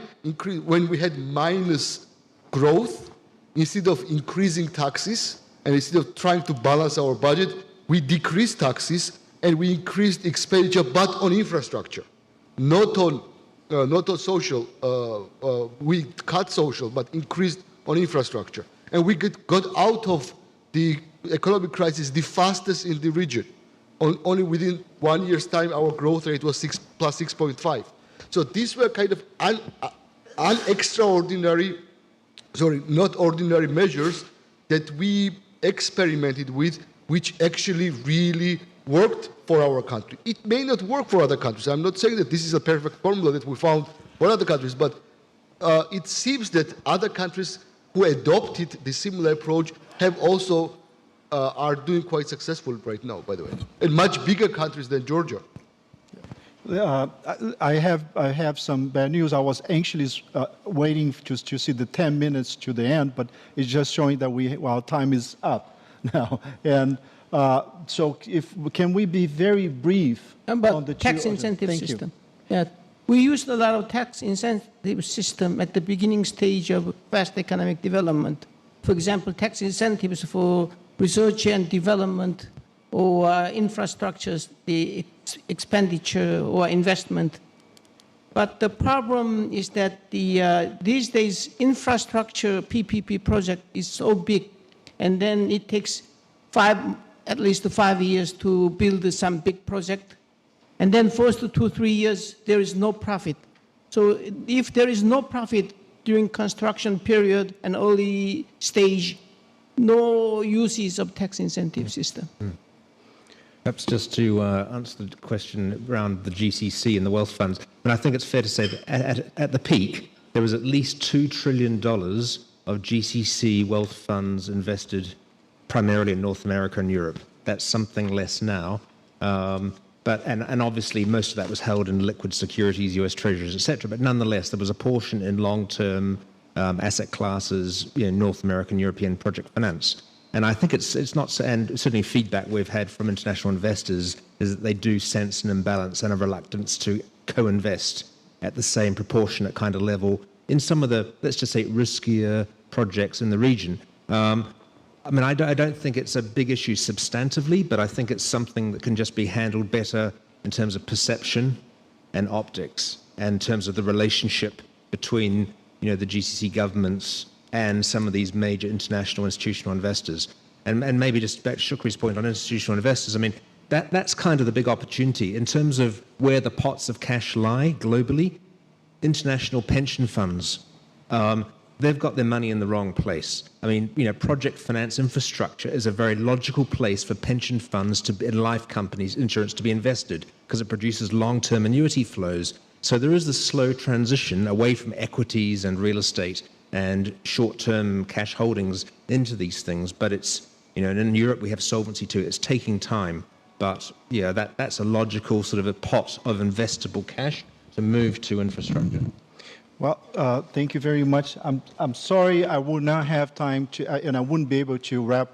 when we had minus growth, instead of increasing taxes and instead of trying to balance our budget, we decreased taxes and we increased expenditure, but on infrastructure, not on social. We cut social, but increased on infrastructure. And we got out of the economic crisis the fastest in the region. Only within 1 year's time, our growth rate was plus 6.5. So these were kind of not ordinary measures that we experimented with, which actually really worked for our country. It may not work for other countries. I'm not saying that this is a perfect formula that we found for other countries, but it seems that other countries who adopted the similar approach have also are doing quite successful right now, by the way, and much bigger countries than Georgia. I have some bad news. I was anxiously waiting to see the 10 minutes to the end, but it's just showing that our time is up now. And so, can we be very brief on the tax incentive system? Yeah, we used a lot of tax incentive system at the beginning stage of fast economic development. For example, tax incentives for research and development or infrastructures, the expenditure or investment. But the problem is that these days infrastructure PPP project is so big, and then it takes at least 5 years to build some big project. And then first 2-3 years, there is no profit. So if there is no profit during construction period and early stage, no uses of tax incentive system. Perhaps just to answer the question around the GCC and the wealth funds, and I think it's fair to say that at the peak, there was at least $2 trillion of GCC wealth funds invested primarily in North America and Europe. That's something less now. And obviously most of that was held in liquid securities, US treasuries, etc. But nonetheless, there was a portion in long-term asset classes, North American, European project finance. And I think it's not, and certainly feedback we've had from international investors is that they do sense an imbalance and a reluctance to co-invest at the same proportionate kind of level in some of the, let's just say, riskier projects in the region. I mean, I don't think it's a big issue substantively, but I think it's something that can just be handled better in terms of perception and optics, and in terms of the relationship between, the GCC governments and some of these major international institutional investors. And maybe just back to Shukri's point on institutional investors, I mean, that's kind of the big opportunity in terms of where the pots of cash lie globally. International pension funds, they've got their money in the wrong place. I mean, project finance infrastructure is a very logical place for pension funds and life companies, insurance to be invested because it produces long-term annuity flows. So there is this slow transition away from equities and real estate and short-term cash holdings into these things. But it's, and in Europe we have Solvency II. It's taking time. But yeah, that's a logical sort of a pot of investable cash to move to infrastructure. Well, thank you very much. I'm sorry I will not have time to, and I wouldn't be able to wrap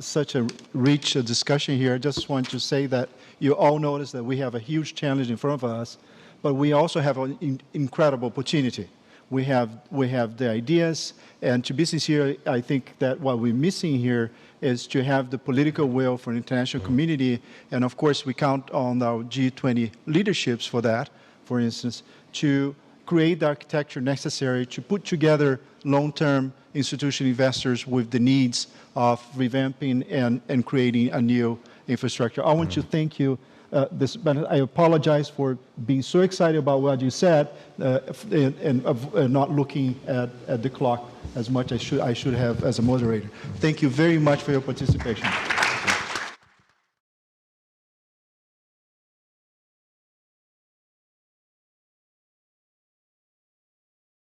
such a rich discussion here. I just want to say that you all notice that we have a huge challenge in front of us, but we also have an incredible opportunity. We have the ideas, and to be sincere, I think that what we're missing here is to have the political will for the international community, and of course we count on our G20 leaderships for that, for instance, to create the architecture necessary to put together long-term institutional investors with the needs of revamping and creating a new infrastructure. I want to thank you. But I apologize for being so excited about what you said and not looking at the clock as much as I should have as a moderator. Thank you very much for your participation.